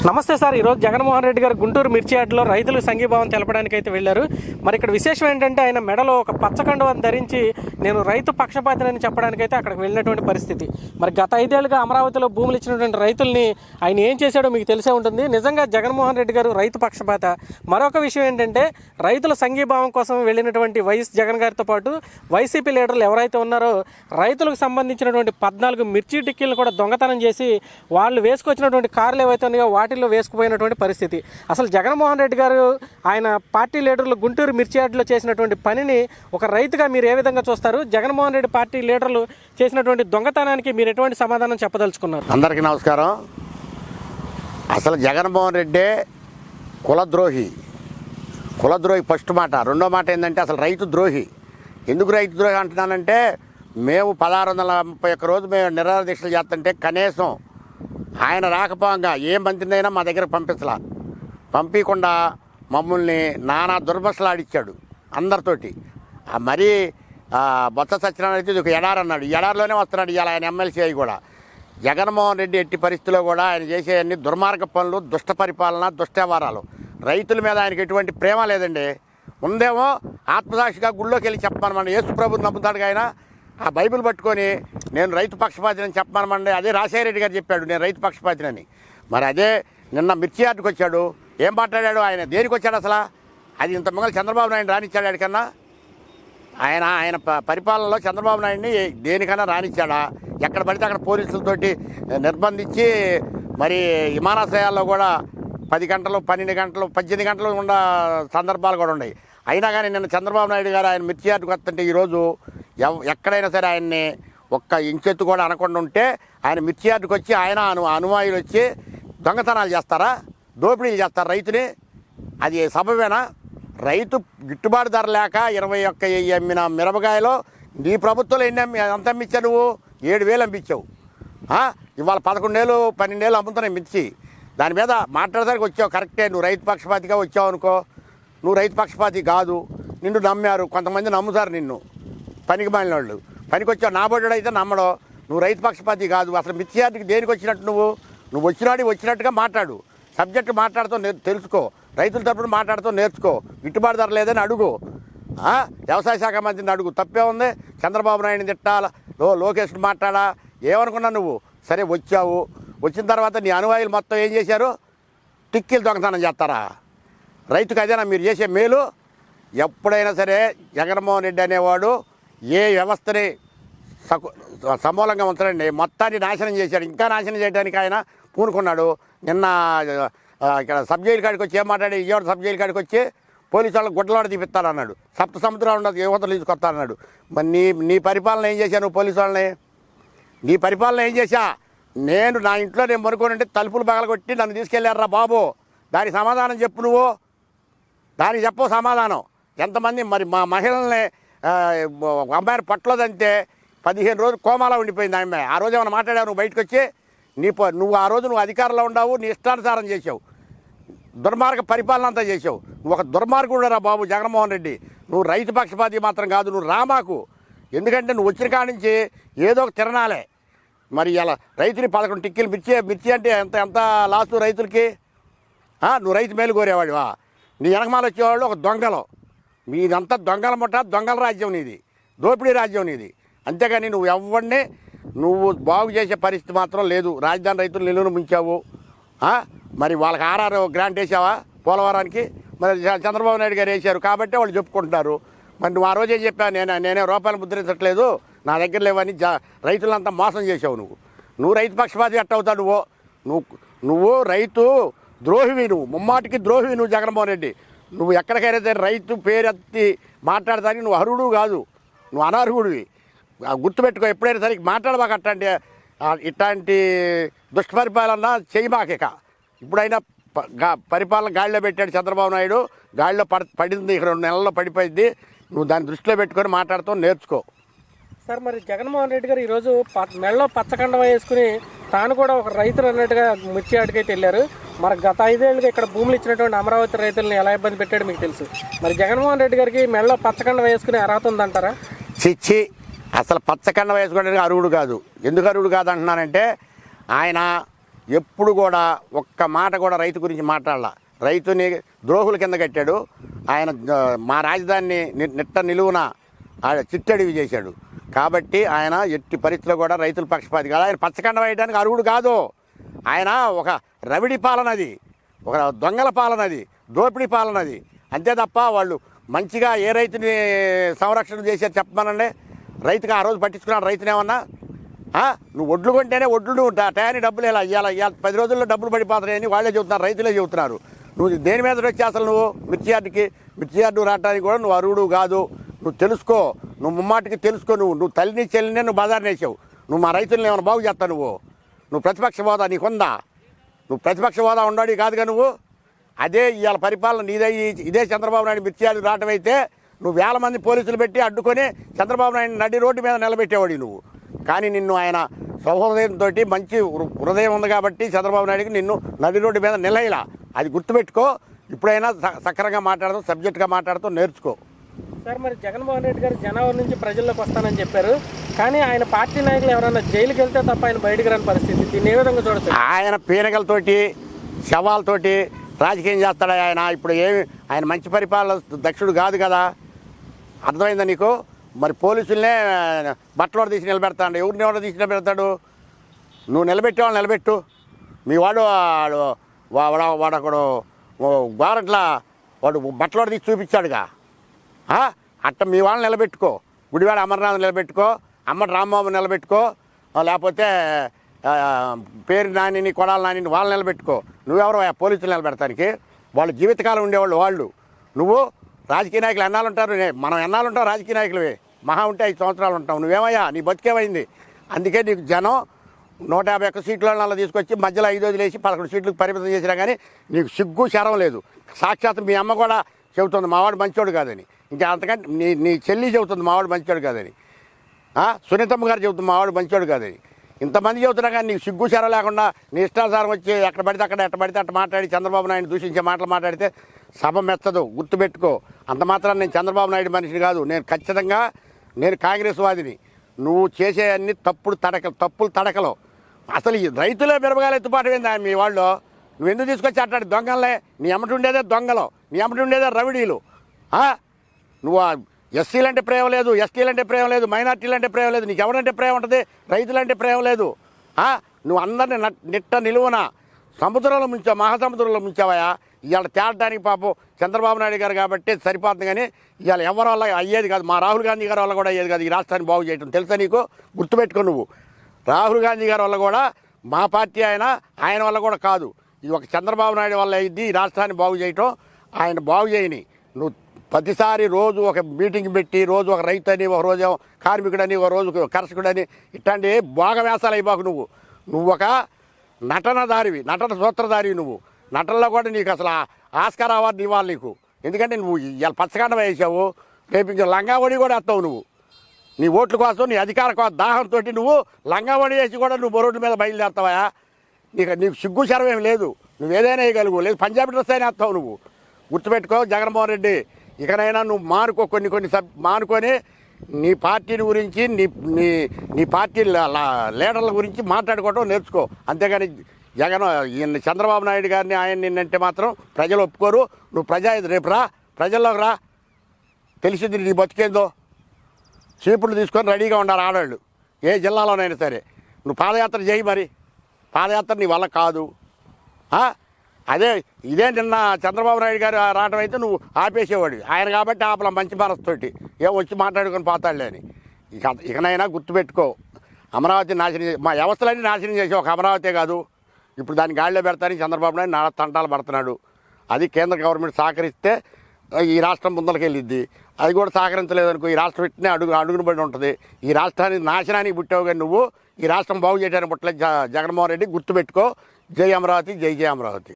నమస్తే సార్. ఈరోజు జగన్మోహన్ రెడ్డి గారు గుంటూరు మిర్చి యార్డులో రైతులకు సంఘీభావం తెలపడానికి అయితే వెళ్ళారు. మరి ఇక్కడ విశేషం ఏంటంటే ఆయన మెడలో ఒక పచ్చకండువాన్ని ధరించి నేను రైతు పక్షపాతిని చెప్పడానికైతే అక్కడికి వెళ్ళినటువంటి పరిస్థితి. మరి గత 5 ఏళ్ళుగా అమరావతిలో భూములు ఇచ్చినటువంటి రైతుల్ని ఆయన ఏం చేశాడో మీకు తెలిసే ఉంటుంది. నిజంగా జగన్మోహన్ రెడ్డి గారు రైతు పక్షపాత. మరొక విషయం ఏంటంటే రైతుల సంఘీభావం కోసం వెళ్ళినటువంటి వైఎస్ జగన్ గారితో పాటు వైసీపీ లీడర్లు ఎవరైతే ఉన్నారో రైతులకు సంబంధించినటువంటి 14 మిర్చి టిక్కీలను కూడా దొంగతనం చేసి వాళ్ళు వేసుకొచ్చినటువంటి కార్లు ఏవైతే ఉన్నాయో వాటిల్లో వేసుకుపోయినటువంటి పరిస్థితి. అసలు జగన్మోహన్ రెడ్డి గారు ఆయన పార్టీ లీడర్లు గుంటూరు మిర్చి యార్డులో చేసినటువంటి పనిని ఒక రైతుగా మీరు ఏ విధంగా చూస్తారు? జగన్మోహన్ రెడ్డి పార్టీ లీడర్లు చేసినటువంటి దొంగతనానికి మీరు ఎటువంటి సమాధానం చెప్పదలుచుకున్నారు? అందరికీ నమస్కారం. అసలు జగన్మోహన్ రెడ్డే కులద్రోహి ఫస్ట్ మాట. రెండో మాట ఏంటంటే అసలు రైతు ద్రోహి. ఎందుకు రైతు ద్రోహి అంటున్నానంటే మేము 1631 రోజు మేము నిరాహార దీక్షలు చేస్తుంటే కనీసం ఆయన రాకపోగా ఏ మంత్రినైనా మా దగ్గర పంపించకుండా మమ్మల్ని నానా దుర్భసలాడిచ్చాడు అందరితోటి. మరీ బొత్స సత్యనారాయణ అయితే ఒక ఎడారి అన్నాడు. ఎడారిలోనే వస్తున్నాడు ఇవాళ ఆయన ఎమ్మెల్సీ అయి కూడా. జగన్మోహన్ రెడ్డి ఎట్టి పరిస్థితుల్లో కూడా ఆయన చేసే అన్ని దుర్మార్గ పనులు, దుష్ట పరిపాలన, దుష్టవ్యవహారాలు. రైతుల మీద ఆయనకి ఎటువంటి ప్రేమ లేదండి. ఉందేమో ఆత్మసాక్షిగా గుళ్ళోకి వెళ్ళి చెప్పమనమండి. యేసు ప్రభుని నమ్ముతాడు ఆయన. ఆ బైబిల్ పట్టుకొని నేను రైతు పక్షపాతిని చెప్పమనమండి. అదే రాజశేఖర రెడ్డి గారు చెప్పాడు నేను రైతు పక్షపాతిని. మరి అదే నిన్న మిర్చి యార్డుకి వచ్చాడు. ఏం మాట్లాడాడు ఆయన? దేనికి వచ్చాడు అసలు? అది ఇంత మంగళ చంద్రబాబు నాయుడు రానిచ్చాడు ఆడికన్నా? ఆయన పరిపాలనలో చంద్రబాబు నాయుడిని దేనికన్నా రానిచ్చాడా? ఎక్కడ పడితే అక్కడ పోలీసులతోటి నిర్బంధించి మరి విమానాశ్రయాల్లో కూడా 10 గంటలు, 12 గంటలు, 18 గంటలు ఉన్న సందర్భాలు కూడా ఉన్నాయి. అయినా కానీ నిన్న చంద్రబాబు నాయుడు గారు ఆయన మిర్చి యార్డుకి వస్తుంటే ఈరోజు ఎక్కడైనా సరే ఆయన్ని ఒక్క ఇంచెత్తు కూడా అనకుండా ఉంటే ఆయన మిర్చి యార్డుకి వచ్చి ఆయన అనుమాయులు వచ్చి దొంగతనాలు చేస్తారా? దోపిడీలు చేస్తారా రైతుని? అది సబబేనా? రైతు గిట్టుబాటు ధర లేక 21,000 అమ్మిన మిరపకాయలో నీ ప్రభుత్వంలో ఎంత అమ్మించావు నువ్వు? 7,000 అమ్మించావు. ఇవాళ 11,000, 12,000 అమ్ముతున్నాయి మిర్చి. దాని మీద మాట్లాడడానికి వచ్చావు కరెక్టే. నువ్వు రైతు పక్షపాతిగా వచ్చావు అనుకో. నువ్వు రైతు పక్షపాతి కాదు. నిన్ను నమ్మారు, కొంతమంది నమ్ముతారు నిన్ను. పనికి మాలిన వాళ్ళు పనికి వచ్చావు. నాబడ్డాడు అయితే నమ్మడం. నువ్వు రైతు పక్షపాతి కాదు. అసలు మిర్చి యార్డుకి దేనికి వచ్చినట్టు నువ్వు వచ్చినట్టుగా మాట్లాడు. సబ్జెక్టు మాట్లాడుతూ తెలుసుకో. రైతుల తరపున మాట్లాడుతూ నేర్చుకో. గిట్టుబాటు ధర లేదని అడుగు. వ్యవసాయ శాఖ మంత్రిని అడుగు. తప్పే ఉంది. చంద్రబాబు నాయుడిని తిట్టాలా, లోకేష్ని మాట్లాడా? ఏమనుకున్నా నువ్వు? సరే వచ్చావు. వచ్చిన తర్వాత నీ అనువాయులు మొత్తం ఏం చేశారు? టిక్కీలు దొంగతనం చేస్తారా? రైతుకు అదేనా మీరు చేసే మేలు? ఎప్పుడైనా సరే జగన్మోహన్ రెడ్డి అనేవాడు ఏ వ్యవస్థని సమూలంగా ఉంచడండి. మొత్తాన్ని నాశనం చేశాడు. ఇంకా నాశనం చేయడానికి ఆయన పూనుకున్నాడు. నిన్న ఇక్కడ సబ్ జైలు కాడికి వచ్చి ఏం మాట్లాడి, విజయవాడ సబ్ జైలు కాడికి వచ్చి పోలీసు వాళ్ళకి గుడ్డలాడ తీపిస్తానన్నాడు. సప్త సముద్రాలు ఉండదు, యువతలు తీసుకొస్తానన్నాడు. మరి నీ పరిపాలన ఏం చేశాను? నువ్వు పోలీసు వాళ్ళని నీ పరిపాలన ఏం చేశా? నా ఇంట్లో నేను మనుకోనంటే తలుపులు పగలగొట్టి నన్ను తీసుకెళ్ళారా బాబు? దానికి సమాధానం చెప్పు. నువ్వు దానికి చెప్పు సమాధానం. ఎంతమంది మరి మా మహిళల్ని అమ్మాయిని పట్టలేదంటే 15 రోజులు కోమాలో ఉండిపోయింది అమ్మాయి. ఆ రోజు ఏమైనా మాట్లాడావు నువ్వు బయటకు వచ్చి? నువ్వు ఆ రోజు నువ్వు అధికారంలో ఉండవు. నీ ఇష్టానుసారం చేసావు. దుర్మార్గ పరిపాలన అంతా చేసావు. నువ్వు ఒక దుర్మార్గుడు రా బాబు జగన్మోహన్ రెడ్డి. నువ్వు రైతు పక్షపాతి మాత్రం కాదు. నువ్వు రామాకు. ఎందుకంటే నువ్వు వచ్చిన కాడి నుంచి ఏదో ఒక తిరణాలే. మరి ఇలా రైతుని 11 టిక్కీలు మిర్చి అంటే ఎంత లాసు రైతులకి? నువ్వు రైతు మేలు కోరేవాడివా? నీ వెనకమాల వచ్చేవాళ్ళు ఒక దొంగలు. మీదంతా దొంగల ముఠ, దొంగల రాజ్యం నీది, దోపిడీ రాజ్యం నీది. అంతేగాని నువ్వు ఎవరిని బాగు చేసే పరిస్థితి మాత్రం లేదు. రాజధాని రైతులు నిలువును ముంచావు. మరి వాళ్ళకి ఆర్ఆర్ గ్రాంట్ వేసావా పోలవరానికి? మరి చంద్రబాబు నాయుడు గారు వేశారు కాబట్టి వాళ్ళు చెప్పుకుంటున్నారు. మరి నువ్వు ఆ రోజే చెప్పావు నేనే రూపాయలు ముద్రించట్లేదు, నా దగ్గర లేవని. రైతులంతా మోసం చేసావు. నువ్వు రైతు పక్షపాతి ఎట్ట అవుతావు? నువ్వు రైతు ద్రోహివి. నువ్వు ముమ్మాటికి ద్రోహివి నువ్వు జగన్మోహన్ రెడ్డి. నువ్వు ఎక్కడికైనా సరే రైతు పేరెత్తి మాట్లాడడానికి నువ్వు అర్హుడు కాదు, నువ్వు అనర్హుడివి. గుర్తుపెట్టుకో. ఎప్పుడైనా సరే మాట్లాడబాక. ఇట్లాంటి దుష్పరిపాలన చేయబాక. ఇప్పుడైనా పరిపాలన గాడిలో పెట్టాడు చంద్రబాబు నాయుడు. గాడిలో పడింది. 2 నెలల్లో పడిపోయింది. నువ్వు దాన్ని దృష్టిలో పెట్టుకొని మాట్లాడుతూ నేర్చుకో. సార్, మరి జగన్మోహన్ రెడ్డి గారు ఈరోజు మెడలో పచ్చకండవ వేసుకుని తాను కూడా ఒక రైతులు అన్నట్టుగా మిర్చి యార్డుకైతే వెళ్ళారు. మరి గత 5 ఏళ్ళుగా ఇక్కడ భూములు ఇచ్చినటువంటి అమరావతి రైతులను ఎలా ఇబ్బంది పెట్టాడు మీకు తెలుసు. మరి జగన్మోహన్ రెడ్డి గారికి మెడలో పచ్చకండవ వేసుకునే అర్హత ఉందంటారా? చిచ్చి, అసలు పచ్చకండ వేసుకోవడానికి అర్హుడు కాదు. ఎందుకు అర్హుడు కాదు అంటున్నానంటే ఆయన ఎప్పుడు కూడా ఒక్క మాట కూడా రైతు గురించి మాట్లాడాల. రైతుని ద్రోహుల కింద కట్టాడు ఆయన. మా రాజధానిని నిట్ట నిలువున చిట్టడివి చేశాడు. కాబట్టి ఆయన ఎట్టి పరిస్థితిలో కూడా రైతుల పక్షపాతి కాదు. ఆయన పచ్చకండ వేయడానికి అర్హుడు కాదు. ఆయన ఒక రవిడి పాలనది, ఒక దొంగల పాలనది, దోపిడీ పాలనది. అంతే తప్ప వాళ్ళు మంచిగా ఏ రైతుని సంరక్షణ చేశారు చెప్పమనండి. రైతుగా ఆ రోజు పట్టించుకున్నాడు రైతుని ఏమన్నా? నువ్వు ఒడ్లు కొంటేనే ఒడ్లు టయానికి డబ్బులు ఇలా ఇవ్వాలి, 10 రోజుల్లో డబ్బులు పడిపోతాయని వాళ్ళే చెబుతున్నారు, రైతులే చెబుతున్నారు. నువ్వు దేని మీద వచ్చి అసలు నువ్వు మిర్చి యార్డు రావడానికి కూడా నువ్వు అర్హుడు కాదు. నువ్వు తెలుసుకో, నువ్వు ముమ్మాటికి తెలుసుకో. నువ్వు తల్లిని చెల్లినే నువ్వు బజార్ని వేసావు. నువ్వు మా రైతులను ఏమైనా బాగు చేస్తావు? నువ్వు ప్రతిపక్ష హోదా నీకుందా? నువ్వు ప్రతిపక్ష హోదా ఉండడు కాదుగా నువ్వు. అదే ఇవాళ పరిపాలన నీదే. ఇదే చంద్రబాబు నాయుడు మిర్చి యార్డు రావడం అయితే నువ్వు 1000 మంది పోలీసులు పెట్టి అడ్డుకొని చంద్రబాబు నాయుడు నడి రోడ్డు మీద నిలబెట్టేవాడు నువ్వు. కానీ నిన్ను ఆయన సౌహృదయంతో మంచి హృదయం ఉంది కాబట్టి చంద్రబాబు నాయుడికి నిన్ను నడి రోడ్డు మీద నిలయలా. అది గుర్తుపెట్టుకో. ఇప్పుడైనా సక్రమంగా మాట్లాడతాం, సబ్జెక్ట్గా మాట్లాడుతూ నేర్చుకో. సార్, మరి జగన్మోహన్ రెడ్డి గారు జనవరి నుంచి ప్రజల్లోకి వస్తానని చెప్పారు. కానీ ఆయన పార్టీ నాయకులు ఎవరైనా జైలుకి వెళ్తే తప్ప ఆయన బయటకు రాని పరిస్థితి. దీన్ని ఏ విధంగా చూడచ్చు? ఆయన పీనకలతోటి శవాలతోటి రాజకీయం చేస్తాడా ఆయన? ఇప్పుడు ఏమి ఆయన మంచి పరిపాలన దక్షుడు కాదు కదా. అర్థమైందా నీకు? మరి పోలీసులనే బట్టలు తీసి నిలబెడతాడు. ఎవరిని ఎవరో తీసి నిలబెడతాడు? నువ్వు నిలబెట్టేవాళ్ళు నిలబెట్టు. మీ వాడు వాడొకడు గోరట్లా వాడు బట్టలు తీసి చూపించాడుగా. అట్ట మీ వాళ్ళని నిలబెట్టుకో. గుడివాడ అమర్నాథ్ నిలబెట్టుకో, అమ్మటి రాంబాబు నిలబెట్టుకో, లేకపోతే పేరు నానిని కొడాల నానిని వాళ్ళు నిలబెట్టుకో. నువ్వెవరు పోలీసులు నిలబెడతానికి? వాళ్ళు జీవితకాలం ఉండేవాళ్ళు వాళ్ళు. నువ్వు రాజకీయ నాయకులు ఎన్నాళ్ళు ఉంటారు? మనం ఎన్నాళ్ళు ఉంటాం రాజకీయ నాయకులవే? మహా ఉంటే 5 సంవత్సరాలు ఉంటాం. నువ్వేమయ్యా, నీ బతికేమైంది? అందుకే నీకు జనం 151 సీట్లను అలా తీసుకొచ్చి మధ్యలో 5 వదిలేసి 11 సీట్లకు పరిమితం చేసినా కానీ నీకు సిగ్గు శరం లేదు. సాక్షాత్ మీ అమ్మ కూడా చెబుతుంది మావాడు మంచోడు కాదని. ఇంకా అంతకంటే నీ చెల్లి చెబుతుంది మావాడు మంచోడు కాదని. సునీతమ్మ గారు చెబుతుంది మావాడు మంచోడు కాదని. ఇంతమంది చెబుతున్నా కానీ నీకు సిగ్గు శరం లేకుండా నీ ఇష్టానుసారం వచ్చి ఎక్కడ పడితే అక్కడ ఎట్ట పడితే అట్ట మాట్లాడి చంద్రబాబు నాయుడు దూషించే మాటలు మాట్లాడితే సభ మెచ్చదు. గుర్తుపెట్టుకో. అంత మాత్రం నేను చంద్రబాబు నాయుడు మనిషిని కాదు. నేను ఖచ్చితంగా కాంగ్రెస్ వాదిని. నువ్వు చేసే అన్ని తప్పులు తడకలు. అసలు ఈ రైతులే మిరపగాలు ఎత్తుపాటు ఏందా మీ వాళ్ళు? నువ్వు ఎందుకు తీసుకొచ్చి అట్లాంటి దొంగలే? నీ ఎమ్మటి ఉండేదే దొంగలు, నీ ఎమ్మటి ఉండేదే రవిడీలు. నువ్వు ఎస్సీలు అంటే ప్రేమ లేదు, ఎస్టీలు అంటే ప్రేమ లేదు, మైనార్టీలు అంటే ప్రేమ లేదు, నీకు ఎవరంటే ప్రేమ ఉంటుంది? రైతులంటే ప్రేమ లేదు. నువ్వు అందరినీ నిట్ట నిలువున సముద్రంలో ముంచావు, మహాసముద్రంలో ముంచావయా. ఇవాళ తేలటానికి పాపం చంద్రబాబు నాయుడు గారు కాబట్టి సరిపోతుంది. కానీ ఇవాళ ఎవరి వల్ల అయ్యేది కాదు. మా రాహుల్ గాంధీ గారి వల్ల కూడా అయ్యేది కాదు ఈ రాష్ట్రాన్ని బాగు చేయటం. తెలుసా నీకు? గుర్తుపెట్టుకో. నువ్వు రాహుల్ గాంధీ గారి వల్ల కూడా, మా పార్టీ ఆయన వల్ల కూడా కాదు. ఇది ఒక చంద్రబాబు నాయుడు వల్ల అయింది ఈ రాష్ట్రాన్ని బాగు చేయటం. ఆయన బాగు చేయని నువ్వు ప్రతిసారి రోజు ఒక మీటింగ్ పెట్టి, రోజు ఒక రైతు అని, ఒక రోజు కార్మికుడని, ఒక రోజు కర్షకుడని, ఇట్లాంటి భోగవేసాలు అయిపోకు. నువ్వు ఒక నటన సూత్రధారివి. నువ్వు నటనలో కూడా నీకు అసలు ఆస్కార్ అవార్డు ఇవ్వాలి నీకు. ఎందుకంటే నువ్వు ఇలా పచ్చకండ వేసావు, రేపు ఇంకా లంగావడి కూడా వేస్తావు. నువ్వు నీ ఓట్ల కోసం, నీ అధికార దాహంతో నువ్వు లంగావడి వేసి కూడా నువ్వు రోడ్ల మీద బయలుదేరుతావా? నీకు సిగ్గు శరం ఏమి లేదు. నువ్వు ఏదైనా వేయగలుగు. లేదు పంజాబీ డ్రెస్ అయినా వేస్తావు. నువ్వు గుర్తుపెట్టుకో జగన్మోహన్ రెడ్డి. ఇకనైనా నువ్వు మానుకో. కొన్ని మానుకొని నీ పార్టీని గురించి, నీ పార్టీ లీడర్ల గురించి మాట్లాడుకోవటం నేర్చుకో. అంతేగాని చంద్రబాబు నాయుడు గారిని ఆయన నిన్నంటే మాత్రం ప్రజలు ఒప్పుకోరు. నువ్వు రేపు ప్రజల్లోకి రా, తెలిసింది నీ బతికేందో. చీపులు తీసుకొని రెడీగా ఉండాలి ఆడవాళ్ళు, ఏ జిల్లాలోనైనా సరే. నువ్వు పాదయాత్ర చేయి. మరి పాదయాత్ర నీ వల్ల కాదు. ఇదే నిన్న చంద్రబాబు నాయుడు గారు రావడం అయితే నువ్వు ఆపేసేవాడు. ఆయన కాబట్టి ఆపల మంచి మనసుతోటి వచ్చి మాట్లాడుకొని పోతాడులే అని. ఇకనైనా గుర్తుపెట్టుకో. అమరావతి నాశనం, మా వ్యవస్థలన్నీ నాశనం చేసి ఒక అమరావతి కాదు. ఇప్పుడు దాన్ని గాడిలో పెడతానికి చంద్రబాబు నాయుడు నానా తంటాలు పడుతున్నాడు. అది కేంద్ర గవర్నమెంట్ సహకరిస్తే ఈ రాష్ట్రం ముందరికి వెళ్ళిద్ది. అది కూడా సహకరించలేదనుకో ఈ రాష్ట్రం ఇట్నే అడుగును పడి ఉంటుంది. ఈ రాష్ట్రానికి నాశనానికి పుట్టావు కానీ నువ్వు ఈ రాష్ట్రం బాగు చేయడానికి పుట్టలేదు జగన్మోహన్ రెడ్డి. గుర్తుపెట్టుకో. జై అమరావతి, జై జై అమరావతి.